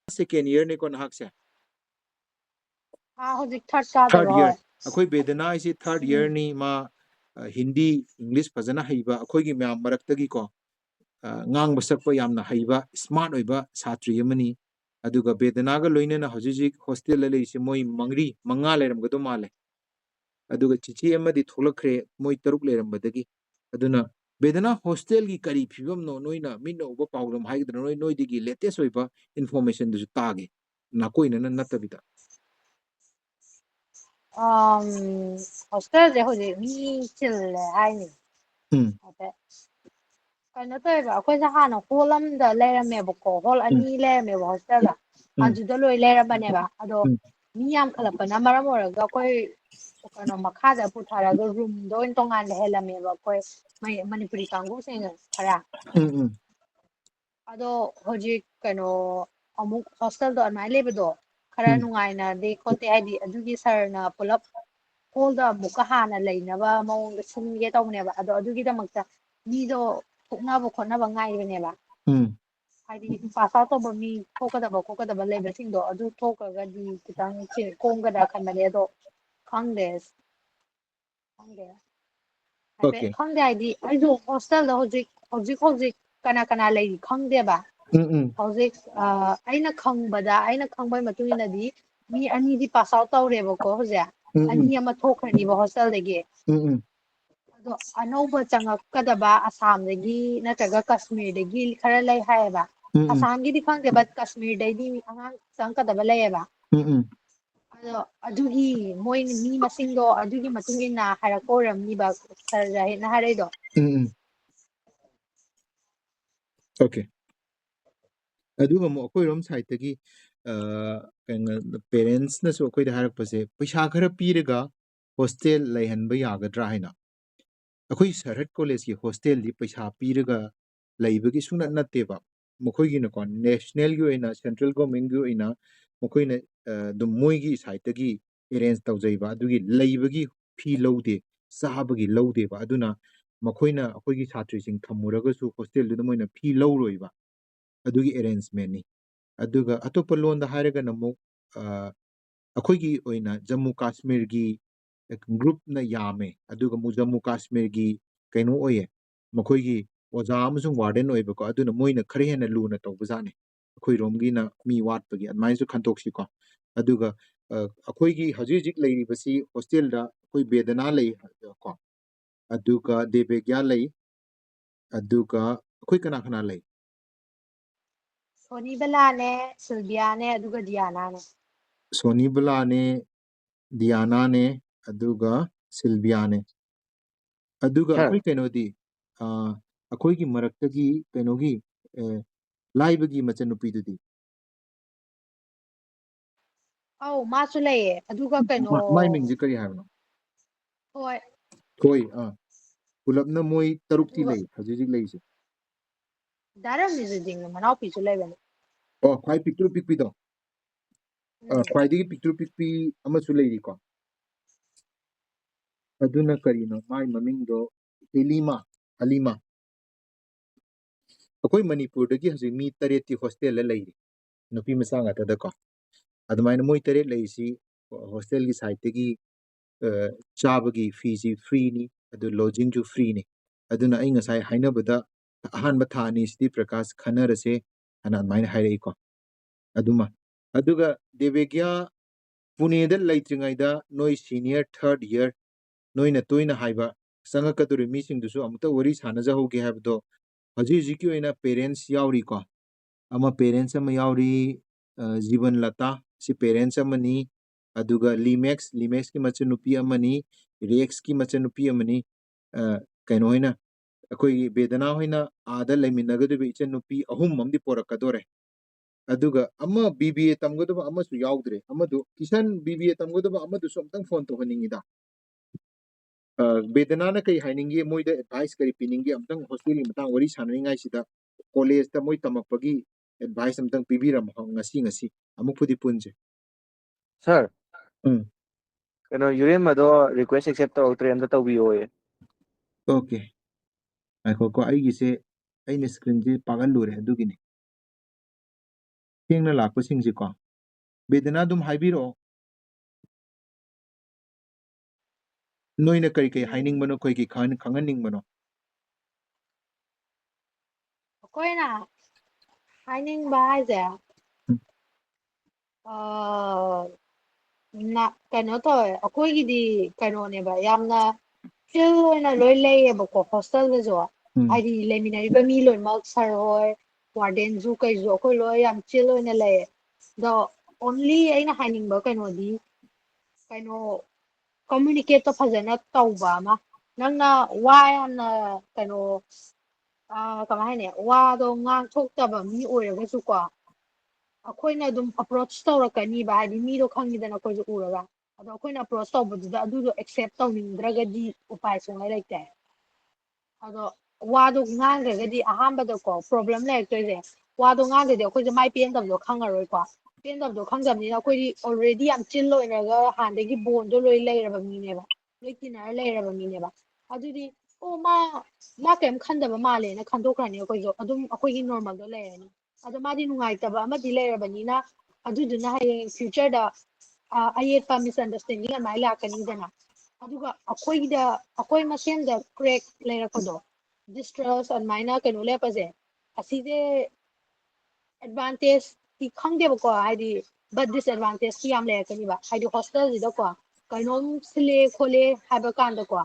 second year ne ko na hakse hojik third ka third daro year akoi bedana isi third year ni ma Hindi English fazana haiba akoi gi myam marak tagi ko ngang basak pa yamna haiba smart oiba satri yamani aduga bedana ga loine na hojiji hostel le isi moi mangri manga leram ga do male aduga chichi amadi tholakhre moi taruk leram badagi aduna bedana hostel gi kari phibam no noina minno ba pawdam haigdra noi digi latest oiba information du tage na koina na natabida hostel je hojik mi chille haini ate kaino toiba akoi sa hana hall amda leramebako hall ani lerameba hostel da ajuda loi lerabaneba ado mi yam khalapana maram oraga akoi kaino makhada putharaga room do in tongan lehelameba akoi manipuri kanggu senga khara ado hojik kaino amuk hostel do anmai lebado khara nungaina de khote haidi adugi sarna pulap hall da amuka hana leinaba maung singe tawneba ado adugi da makta mido thoknaba khotnaba ngaibaneba haidi pass out tawba mi thokadaba leibasingdo adu thokagadi kitang kongada khanbane ado khangde okay khangde haidi aido hostel da hojik kana lei khangdeba hojik aina khangbai matung inadi mi ani di pass out tawrebako hoje ani ama thokhraniba hostel dagi ado anauba changakadaba Assam dagi nataga Kashmir dagi khara lei haeba Assam gi di khangdeba Kashmir dagi angang changkadaba leiba ado adugi moi mi masingdo adugi matungina harakoramniba sarja na hareido okay aduga mo akoi rom side tagi parents na so akoi da harak pase paisa khara piraga hostel laihanba yagadra haina akoi Sarhat college ki hostel di paisa piraga laibagi suna natteba mokoi gi na kon national gi oina central government gi oina mokoi na dum moi gi side tagi arrange tawjaiba adugi laibagi fi laude sahabagi laude ba aduna mokoi na akoi gi satri sing thamuraga su hostel du moina fi lauroiba adugi arrangement ni aduga atopa loan da haraga namu akoi gi oina Jammu Kashmir gi group na yame aduga mu Jammu Kashmir gi kaino oye makoi gi oja amasung warden oiba ko aduna moina khare hena luna tawbajane akoi rom gi na mi wat pagi admai su khantoksi ko aduga akoi gi hajijik leiri basi hostel da akoi bedana lei ko aduga Devegya lei aduga akoi kana lei Sonibala ne Sylvia ne aduga Diana ne Sonibala ne Diana ne aduga Sylvia ne aduga akoi kainodi akoi gi maraktagi kainogi laibagi machanupi dudi au masu leye aduga kaino mai mingji kari haibno hoi koi pulapna moi tarukti lei hajijik leise daram nizuding manau pisu lebane oh khwai picture pikpi do khwai digi picture pikpi amasu leiri ko aduna karino mai maming do Halima akoi Manipur dagi haji mi tareti hostel la leiri nupi masanga tada ko admaina moi taret leisi hostel gi side tagi chabagi fee free ni adu lodging ju free ni aduna ai ngasai hainabada ahanba thani sidi Prakash khanarase ana admaina hairei ko aduma aduga Devegya Pune da laitringaida noi senior third year noina toina haiba sangakaduri mi singdusu amuta wari sanaja hoge habdo haji jiki oina parents yauri ko ama parents ama yauri Jiban Lata si parents amani aduga Limex ki machanupi amani Rex ki machanupi amani kaino hoina akoi bedana hoina ada leminagadube ichanupi ahum amdi porakadore aduga ama BBA tamgadaba ama su yaudre amadu Kisan BBA tamgadaba amadu somtang phone to haningida bedana na kai hainingi moida advice kari piningi amtang hostel matang wari sanaringai sida college ta moi tamakpagi advice amtang pibiram ngasi amukpudi punje Sir, mm kano Yurin mado request accept tawagtre amta tawbiyo eh. okay ai ko aigise aine screen ji pagal lure adugini ꯊꯦꯡꯅ ꯂꯥꯛꯄꯁꯤꯡꯁꯤꯀꯣ ꯕꯦꯗꯅꯥ ꯑꯗꯨꯝ ꯍꯥꯏꯕꯤꯔꯛꯑꯣ ꯅꯣꯏꯅ ꯀꯔꯤ ꯍꯥꯏꯅꯤꯡꯕꯅꯣ ꯑꯩꯈꯣꯏꯒꯤ ꯈꯪꯍꯟꯅꯤꯡꯕꯅꯣ ꯑꯩꯈꯣꯏꯅ ꯍꯥꯏꯅꯤꯡꯕ ꯍꯥꯏꯁꯦ ꯀꯩꯅꯣ ꯇꯧꯋꯦ ꯑꯩꯈꯣꯏꯒꯤꯗꯤ ꯀꯩꯅꯣꯅꯦꯕ ꯌꯥꯝꯅ ꯆꯤꯜ ꯑꯣꯏꯅ ꯂꯣꯏ ꯂꯩꯌꯦꯕꯀꯣ ꯍꯣꯁꯇꯦꯜꯗꯁꯨ ꯍꯥꯏꯗꯤ ꯂꯩꯃꯤꯟꯅꯔꯤꯕ ꯃꯤ ꯂꯣꯏꯅꯃꯛ ꯁꯥꯔ ꯍꯣꯏ ꯋꯥꯔꯗꯦꯟꯁꯨ ꯀꯩꯁꯨ ꯑꯩꯈꯣꯏ ꯂꯣꯏ ꯌꯥꯝ ꯆꯤꯜ ꯑꯣꯏꯅ ꯂꯩꯌꯦ ꯑꯗꯣ ꯑꯣꯟꯂꯤ ꯑꯩꯅ ꯍꯥꯏꯅꯤꯡꯕ ꯀꯩꯅꯣꯗꯤ ꯀꯩꯅꯣ ꯀꯝꯃꯨꯅꯤꯀꯦꯠꯇꯣ ꯐꯖꯅ ꯇꯧꯕ ꯑꯃ ꯅꯪꯅ ꯋꯥ ꯌꯥꯝꯅ ꯀꯩꯅꯣ ꯀꯃꯥꯏ ꯍꯥꯏꯅꯤ ꯋꯥꯗꯣ ꯉꯥꯡꯊꯣꯛꯇꯕ ꯃꯤ ꯑꯣꯏꯔꯒꯁꯨꯀꯣ ꯑꯩꯈꯣꯏꯅ ꯑꯗꯨꯝ ꯑꯄ꯭ꯔꯣꯆ ꯇꯧꯔꯛꯀꯅꯤꯕ ꯍꯥꯏꯗꯤ ꯃꯤꯗꯣ ꯈꯪꯉꯤꯗꯅ ꯑꯩꯈꯣꯏꯁꯨ ꯎꯔꯒ ꯑꯗꯣ ꯑꯩꯈꯣꯏꯅ ꯑꯄ꯭ꯔꯣꯆ ꯇꯧꯕꯗꯨꯗ ꯑꯗꯨꯗꯣ ꯑꯦꯛꯁꯦꯞ ꯇꯧꯅꯤꯡꯗ꯭ꯔꯒꯗꯤ ꯎꯄꯥꯏ ꯁꯨꯡꯂꯩ ꯂꯩꯇꯦ ꯑꯗꯣ ꯋꯥꯗꯣ ꯉꯥꯡꯗ꯭ꯔꯒꯗꯤ ꯑꯍꯥꯟꯕꯗꯀꯣ ꯄ꯭ꯔꯣꯕ꯭ꯂꯦꯝ ꯂꯩꯔꯛꯇꯣꯏꯁꯦ ꯋꯥꯗꯣ ꯉꯥꯡꯗ꯭ꯔꯗꯤ ꯑꯩꯈꯣꯏꯁꯦ ꯃꯥꯏ ꯄꯦꯟꯗꯕꯗꯣ ꯈꯪꯉꯔꯣꯏꯀꯣ ꯄꯦꯟꯗꯕꯗꯣ ꯈꯪꯗꯕꯅꯤꯅ ꯑꯩꯈꯣꯏꯗꯤ ꯑꯣꯜꯔꯦꯗꯤ ꯌꯥꯝ ꯆꯤꯜ ꯑꯣꯏꯅꯔꯒ ꯍꯥꯟꯅꯗꯒꯤ ꯕꯣꯟꯗꯣ ꯂꯣꯏ ꯂꯩꯔꯕ ꯃꯤꯅꯦꯕ ꯂꯣꯏ ꯇꯤꯟꯅꯔ ꯂꯩꯔꯕ ꯃꯤꯅꯦꯕ ꯑꯗꯨꯗꯤ ꯑꯣ ꯃꯥ ꯀꯔꯤꯝ ꯈꯟꯗꯕ ꯃꯥꯜꯂꯦꯅ ꯈꯟꯗꯣꯛꯈ꯭ꯔꯅꯤ ꯑꯩꯈꯣꯏꯁꯨ ꯑꯗꯨꯝ ꯑꯩꯈꯣꯏꯒꯤ ꯅꯣꯔꯃꯦꯜꯗꯣ ꯂꯩꯔꯅꯤ ꯑꯗꯣ ꯃꯥꯗꯤ ꯅꯨꯡꯉꯥꯏꯇꯕ ꯑꯃꯗꯤ ꯂꯩꯔꯕꯅꯤꯅ ꯑꯗꯨꯗꯨꯅ ꯍꯌꯦꯡ ꯐ꯭ꯌꯨꯆꯔꯗ ꯑꯌꯦꯠꯄ ꯃꯤꯁꯑꯟꯗꯔꯁꯇꯦꯟꯗꯤꯡ ꯑꯗꯨꯃꯥꯏꯅ ꯂꯥꯛꯀꯅꯤꯗꯅ ꯑꯗꯨꯒ ꯑꯩꯈꯣꯏ ꯃꯁꯦꯟꯗ ꯀ꯭ꯔꯦꯛ ꯂꯩꯔꯛꯄꯗꯣ ꯗꯤꯁꯇ꯭ꯔꯁ ꯑꯗꯨꯃꯥꯏꯅ ꯀꯩꯅꯣ ꯂꯩꯔꯛꯄꯁꯦ ꯑꯁꯤꯁꯦ ꯑꯦꯗꯚꯥꯟꯇꯦꯖꯇꯤ ꯈꯪꯗꯦꯕꯀꯣ ꯍꯥꯏꯗꯤ ꯕꯠ ꯗꯤꯁꯑꯦꯗꯚꯥꯟꯇꯦꯖꯇꯤ ꯌꯥꯝ ꯂꯩꯔꯛꯀꯅꯤꯕ ꯍꯥꯏꯗꯤ ꯍꯣꯁꯇꯦꯜꯁꯤꯗꯀꯣ ꯀꯩꯅꯣꯝ ꯁꯤꯜꯂꯦ ꯈꯣꯠꯂꯦ ꯍꯥꯏꯕ ꯀꯥꯟꯗꯀꯣ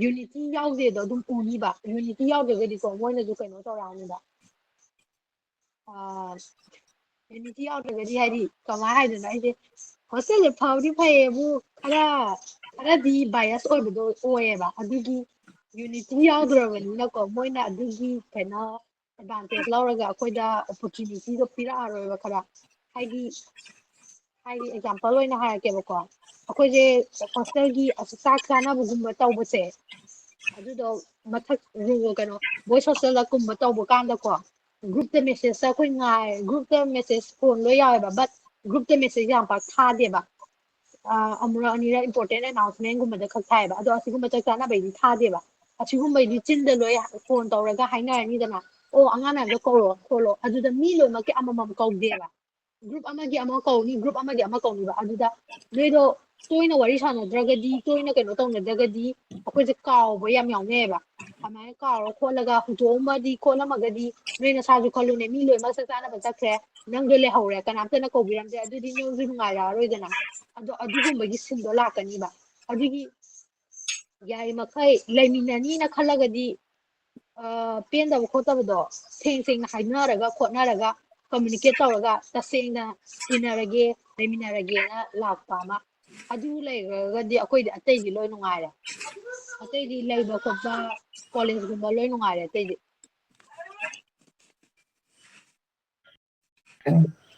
ꯌꯨꯅꯤꯇꯤ ꯌꯥꯎꯗꯦꯗꯣ ꯑꯗꯨꯝ ꯎꯅꯤꯕ ꯌꯨꯅꯤꯇꯤ ꯌꯥꯎꯗ꯭ꯔꯒꯗꯤꯀꯣ ꯃꯣꯏꯅꯁꯨ ꯀꯩꯅꯣ ꯇꯧꯔꯛꯑꯅꯤꯕ ꯌꯨꯅꯤꯇꯤ ꯌꯥꯎꯗ꯭ꯔꯒꯗꯤ ꯍꯥꯏꯗꯤ ꯀꯃꯥꯏꯅ ꯍꯥꯏꯗꯣꯏꯅꯣ ꯑꯩꯁꯦ ꯍꯣꯁꯇꯦꯜꯁꯦ ꯐꯕꯗꯤ ꯐꯩꯌꯦꯕꯨ ꯈꯔꯗꯤ ꯕꯥꯏꯁ ꯑꯣꯏꯕꯗꯣ ꯑꯣꯏꯌꯦꯕ ꯑꯗꯨꯒꯤ ꯌꯨꯅꯤꯇꯤ ꯌꯥꯎꯗ꯭ꯔꯕꯅꯤꯅꯀꯣ ꯃꯣꯏꯅ ꯑꯗꯨꯒꯤ ꯀꯩꯅꯣ ꯑꯦꯗꯚꯥꯟꯇꯦꯖ ꯂꯧꯔꯒ ꯑꯩꯈꯣꯏꯗ ꯑꯣꯄꯣꯔꯆꯨꯅꯤꯇꯤꯗꯣ ꯄꯤꯔꯛꯑꯔꯣꯏꯕ ꯈꯔ ꯍꯥꯏꯗꯤ ꯑꯦꯛꯖꯥꯝꯄꯜ ꯑꯣꯏꯅ ꯍꯥꯏꯔꯛꯀꯦꯕꯀꯣ ꯑꯩꯈꯣꯏꯁꯦ ꯍꯣꯁꯇꯦꯜꯒꯤ ꯆꯥꯛ ꯆꯥꯅꯕꯒꯨꯝꯕ ꯇꯧꯕꯁꯦ ꯑꯗꯨꯗꯣ ꯃꯊꯛ ꯀꯩꯅꯣ ꯕꯣꯏꯁ ꯍꯣꯁꯇꯦꯜꯗ ꯀꯨꯝꯕ ꯇꯧꯕ ꯀꯥꯟꯗꯀꯣ ꯒ꯭ꯔꯨꯞꯇ ꯃꯦꯁꯦꯖꯇ ꯑꯩꯈꯣꯏ ꯒ꯭ꯔꯨꯞꯇ ꯃꯦꯁꯦꯖ ꯐꯣꯟ ꯂꯣꯏ ꯌꯥꯎꯋꯦꯕ ꯕꯠ ꯒ꯭ꯔꯨꯞꯇ ꯃꯦꯁꯦꯖ ꯌꯥꯝ ꯄꯥꯛ ꯊꯥꯗꯦꯕ ꯑꯃꯨꯔꯛ ꯑꯅꯤꯔꯛ ꯏꯝꯄꯣꯔꯇꯦꯟ ꯑꯦꯅꯥꯎꯟꯁꯃꯦꯟꯒꯨꯝꯕꯗ ꯈꯛ ꯊꯥꯏꯑꯕ ꯑꯗꯣ ꯑꯁꯤꯒꯨꯝꯕ ꯆꯥꯛ ꯆꯥꯅꯕꯩꯗꯤ ꯊꯥꯗꯦꯕ ꯑꯁꯤꯒꯨꯝꯕꯩꯗꯤ ꯆꯤꯟꯗ ꯂꯣꯏ ꯐꯣꯟ ꯇꯧꯔꯒ ꯍꯥꯏꯅꯔꯅꯤꯗꯅ ꯑꯣ ꯑꯉꯥꯡ ꯃꯌꯥꯝꯗꯣ ꯀꯧꯔꯣ ꯈꯣꯠꯂꯣ ꯑꯗꯨꯗ ꯃꯤ ꯂꯣꯏꯅꯃꯛꯀꯤ ꯑꯃꯃꯝ ꯀꯧꯗꯦꯕ ꯒ꯭ꯔꯨꯞ ꯑꯃꯒꯤ ꯑꯃ ꯀꯧꯅꯤ ꯒ꯭ꯔꯨꯞ ꯑꯃꯒꯤ ꯑꯃ ꯀꯧꯅꯤꯕ ꯑꯗꯨꯗ ꯅꯣꯏꯗꯣ ꯇꯣꯏꯅ ꯋꯥꯔꯤ ꯁꯥꯟꯅꯗ꯭ꯔꯒꯗꯤ ꯇꯣꯏꯅ ꯀꯩꯅꯣ ꯇꯧꯅꯗ꯭ꯔꯒꯗꯤ ꯑꯩꯈꯣꯏꯁꯦ ꯀꯥꯎꯕ ꯌꯥꯝ ꯌꯥꯎꯅꯩꯑꯕ ꯑꯗꯨꯃꯥꯏꯅ ꯀꯥꯎꯔ ꯈꯣꯠꯂꯒ ꯍꯨꯟꯇꯣꯛꯑꯝꯃꯗꯤ ꯈꯣꯠꯂꯝꯃꯒꯗꯤ ꯅꯣꯏ ꯅꯁꯥꯁꯨ ꯈꯜꯂꯨꯅꯦ ꯃꯤ ꯂꯣꯏꯅꯃꯛ ꯆꯥꯛ ꯆꯥꯅꯕ ꯆꯠꯈ꯭ꯔꯦ ꯅꯪꯗꯣ ꯂꯩꯍꯧꯔꯦ ꯀꯅꯥꯝꯇꯅ ꯀꯧꯕꯤꯔꯝꯗ꯭ꯔꯦ ꯑꯗꯨꯗꯤ ꯅꯪꯁꯨ ꯅꯨꯡꯉꯥꯏꯔꯛꯑꯔꯣꯏꯗꯅ ꯑꯗꯣ ꯑꯗꯨꯒꯨꯝꯕꯒꯤ ꯁꯤꯟꯗꯣ ꯂꯥꯛꯀꯅꯤꯕ ꯑꯗꯨꯒꯤ ꯌꯥꯔꯤꯃꯈꯩ ꯂꯩꯃꯤꯟꯅꯅꯤꯅ ꯈꯜꯂꯒꯗꯤ ꯄꯦꯟꯗꯕ ꯈꯣꯠꯇꯕꯗꯣ ꯁꯦꯡꯅ ꯍꯥꯏꯅꯔꯒ ꯈꯣꯠꯅꯔꯒ ꯀꯝꯃꯨꯅꯤꯀꯦꯠ ꯇꯧꯔꯒ ꯇꯁꯦꯡꯅ ꯇꯤꯟꯅꯔꯒꯦ ꯂꯩꯃꯤꯟꯅꯔꯒꯦꯅ ꯂꯥꯛꯄ ꯑꯃ ꯑꯗꯨ ꯂꯩꯈ꯭ꯔꯒꯗꯤ ꯑꯩꯈꯣꯏꯗꯤ ꯑꯇꯩꯗꯤ ꯂꯣꯏ ꯅꯨꯡꯉꯥꯏꯔꯦ ꯑꯇꯩꯗꯤ ꯂꯩꯕ ꯈꯣꯠꯄ ꯀꯣꯂꯦꯖꯒꯨꯝꯕ ꯂꯣꯏ ꯅꯨꯡꯉꯥꯏꯔꯦ ꯑꯇꯩꯗꯤ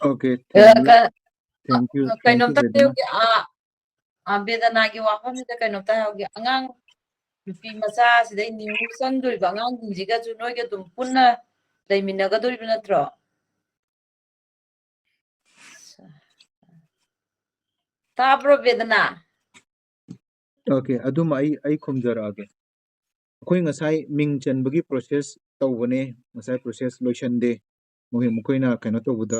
Okay, thank you, ꯀꯩꯅꯣꯝꯇ Vedana. ꯍꯥꯏꯍꯧꯒꯦ ꯕꯦꯗꯅꯥꯒꯤ ꯋꯥꯐꯝꯁꯤꯗ ꯀꯩꯅꯣꯝꯇ ꯍꯥꯏꯍꯧꯒꯦ ꯑꯉꯥꯡ ꯅꯨꯄꯤ ꯃꯆꯥ ꯁꯤꯗꯩ ꯅ꯭ꯌꯨ ꯆꯪꯗꯣꯔꯤꯕ ꯑꯉꯥꯡꯁꯤꯡꯁꯤꯒꯁꯨ ꯅꯣꯏꯒ ꯑꯗꯨꯝ ꯄꯨꯟꯅ ꯂꯩꯃꯤꯟꯅꯒꯗꯣꯔꯤꯕ ꯅꯠꯇ꯭ꯔꯣ ꯇꯥꯕ꯭ꯔꯣ ꯕꯦꯗꯅꯥ Okay, ꯑꯗꯨꯝ ꯑꯩ ꯈꯨꯝꯖꯔꯛꯑꯒꯦ ꯑꯩꯈꯣꯏ ꯉꯁꯥꯏ ꯃꯤꯡ ꯆꯟꯕꯒꯤ ꯄ꯭ꯔꯣꯁꯦꯁ ꯇꯧꯕꯅꯦ ꯉꯁꯥꯏ ꯄ꯭ꯔꯣꯁꯦꯁ ꯂꯣꯏꯁꯟꯗꯦ ꯃꯈꯣꯏꯅ ꯀꯩꯅꯣ ꯇꯧꯕꯗ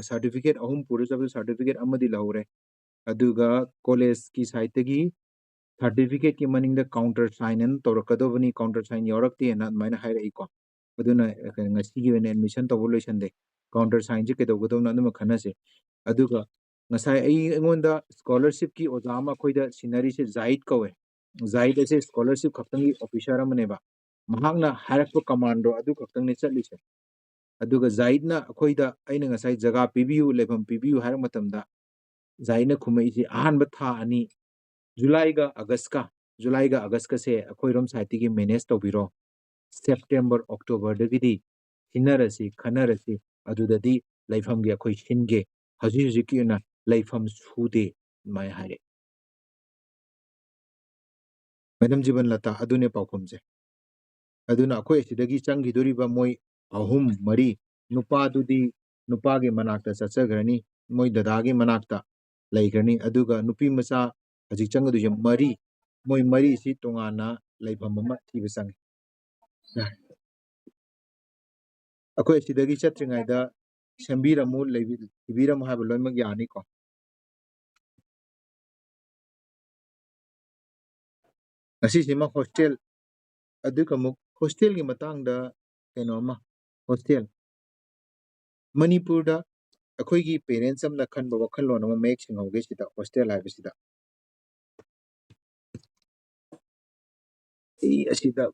ꯁꯥꯔꯇꯤꯐꯤꯀꯦꯠ 3 ꯄꯨꯔ ꯆꯠꯄꯗ ꯁꯥꯔꯇꯤꯐꯤꯀꯦꯠ ꯑꯃꯗꯤ ꯂꯧꯍꯧꯔꯦ ꯑꯗꯨꯒ ꯀꯣꯂꯦꯖꯀꯤ ꯁꯥꯏꯠꯇꯒꯤ ꯁꯥꯔꯇꯤꯐꯤꯀꯦꯠꯀꯤ ꯃꯅꯤꯡꯗ ꯀꯥꯎꯟꯇꯔ ꯁꯥꯏꯟ ꯑꯅ ꯇꯧꯔꯛꯀꯗꯕꯅꯤ ꯀꯥꯎꯟꯇꯔ ꯁꯥꯏꯟ ꯌꯥꯎꯔꯛꯇꯦꯅ ꯑꯗꯨꯃꯥꯏꯅ ꯍꯥꯏꯔꯛꯏꯀꯣ ꯑꯗꯨꯅ ꯉꯁꯤꯒꯤ ꯑꯣꯏꯅ ꯑꯦꯗꯃꯤꯁꯟ ꯇꯧꯕ ꯂꯣꯏꯁꯟꯗꯦ ꯀꯥꯎꯟꯇꯔ ꯁꯥꯏꯟꯁꯦ ꯀꯩꯗꯧꯒꯗꯧꯅꯣ ꯑꯗꯨꯃ ꯈꯟꯅꯁꯦ ꯑꯗꯨꯒ ꯉꯁꯥꯏ ꯑꯩꯉꯣꯟꯗ ꯁ꯭ꯀꯣꯂꯔꯁꯤꯞꯀꯤ ꯑꯣꯖꯥ ꯑꯃ ꯑꯩꯈꯣꯏꯗ ꯁꯤꯟꯅꯔꯤꯁꯦ ꯖꯥꯏꯗ ꯀꯧꯋꯦ ꯖꯥꯏꯗ ꯑꯁꯦ ꯁ꯭ꯀꯣꯂꯔꯁꯤꯞ ꯈꯛꯇꯪꯒꯤ ꯑꯣꯐꯤꯁꯥꯔ ꯑꯃꯅꯦꯕ ꯃꯍꯥꯛꯅ ꯍꯥꯏꯔꯛꯄ ꯀꯃꯥꯟꯗꯣ ꯑꯗꯨ ꯈꯛꯇꯪꯅꯦ ꯆꯠꯂꯤꯁꯦ ꯑꯗꯨꯒ ꯖꯥꯏꯗꯅ ꯑꯩꯈꯣꯏꯗ ꯑꯩꯅ ꯉꯁꯥꯏ ꯖꯒꯥ ꯄꯤꯕꯤꯌꯨ ꯂꯩꯐꯝ ꯄꯤꯕꯤꯌꯨ ꯍꯥꯏꯔ ꯃꯇꯝꯗ ꯖꯥꯏꯗꯅ ꯈꯨꯝꯃꯛꯏꯁꯤ ꯑꯍꯥꯟꯕ ꯊꯥ 2 ꯖꯨꯂꯥꯏꯒ ꯑꯥꯒꯁꯀꯁꯦ ꯑꯩꯈꯣꯏꯔꯣꯝ ꯁꯥꯏꯠꯇꯒꯤ ꯃꯦꯅꯦꯖ ꯇꯧꯕꯤꯔꯣ ꯁꯦꯞꯇꯦꯝꯕꯔ ꯑꯣꯛꯇꯣꯕꯔꯗꯒꯤꯗꯤ ꯁꯤꯟꯅꯔꯁꯤ ꯈꯟꯅꯔꯁꯤ ꯑꯗꯨꯗꯗꯤ ꯂꯩꯐꯝꯒꯤ ꯑꯩꯈꯣꯏ ꯁꯤꯟꯒꯦ ꯍꯧꯖꯤꯛꯀꯤ ꯑꯣꯏꯅ ꯂꯩꯐꯝ ꯁꯨꯗꯦ ꯑꯗꯨꯃꯥꯏꯅ ꯍꯥꯏꯔꯛꯑꯦ ꯃꯦꯗꯝ ꯖꯤꯕꯟꯂꯇꯥ ꯑꯗꯨꯅꯦ ꯄꯥꯎꯈꯨꯝꯁꯦ ꯑꯗꯨꯅ ꯑꯩꯈꯣꯏ ꯑꯁꯤꯗꯒꯤ ꯆꯪꯈꯤꯗꯣꯔꯤꯕ ꯃꯣꯏ 3-4 ꯅꯨꯄꯥꯗꯨꯗꯤ ꯅꯨꯄꯥꯒꯤ ꯃꯅꯥꯛꯇ ꯆꯠꯆꯈ꯭ꯔꯅꯤ ꯃꯣꯏ ꯗꯗꯥꯒꯤ ꯃꯅꯥꯛꯇ ꯂꯩꯈ꯭ꯔꯅꯤ ꯑꯗꯨꯒ ꯅꯨꯄꯤ ꯃꯆꯥ ꯍꯧꯖꯤꯛ ꯆꯪꯒꯗꯣꯏꯁꯦ 4 ꯃꯣꯏ 4ꯁꯤ ꯇꯣꯉꯥꯟꯅ ꯂꯩꯐꯝ ꯑꯃ ꯊꯤꯕ ꯆꯪꯉꯤ ꯑꯩꯈꯣꯏ ꯑꯁꯤꯗꯒꯤ ꯆꯠꯇ꯭ꯔꯤꯉꯩꯗ ꯁꯦꯝꯕꯤꯔꯝꯃꯨ ꯊꯤꯕꯤꯔꯝꯃꯨ ꯍꯥꯏꯕ ꯂꯣꯏꯅꯃꯛ ꯌꯥꯅꯤꯀꯣ ꯉꯁꯤꯁꯤꯃ ꯍꯣꯁꯇꯦꯜ ꯑꯗꯨꯒ ꯑꯃꯨꯛ ꯍꯣꯁꯇꯦꯜꯒꯤ ꯃꯇꯥꯡꯗ ꯀꯩꯅꯣꯝꯃ ꯍꯣꯁꯇꯦꯜ ꯃꯅꯤꯄꯨꯔꯗ ꯑꯩꯈꯣꯏꯒꯤ ꯄꯦꯔꯦꯟꯁ ꯑꯃꯅ ꯈꯟꯕ ꯋꯥꯈꯜꯂꯣꯟ ꯑꯃ ꯃꯌꯦꯛ ꯁꯦꯡꯍꯧꯒꯦ ꯁꯤꯗ ꯍꯣꯁꯇꯦꯜ ꯍꯥꯏꯕꯁꯤꯗ ꯑꯁꯤꯗ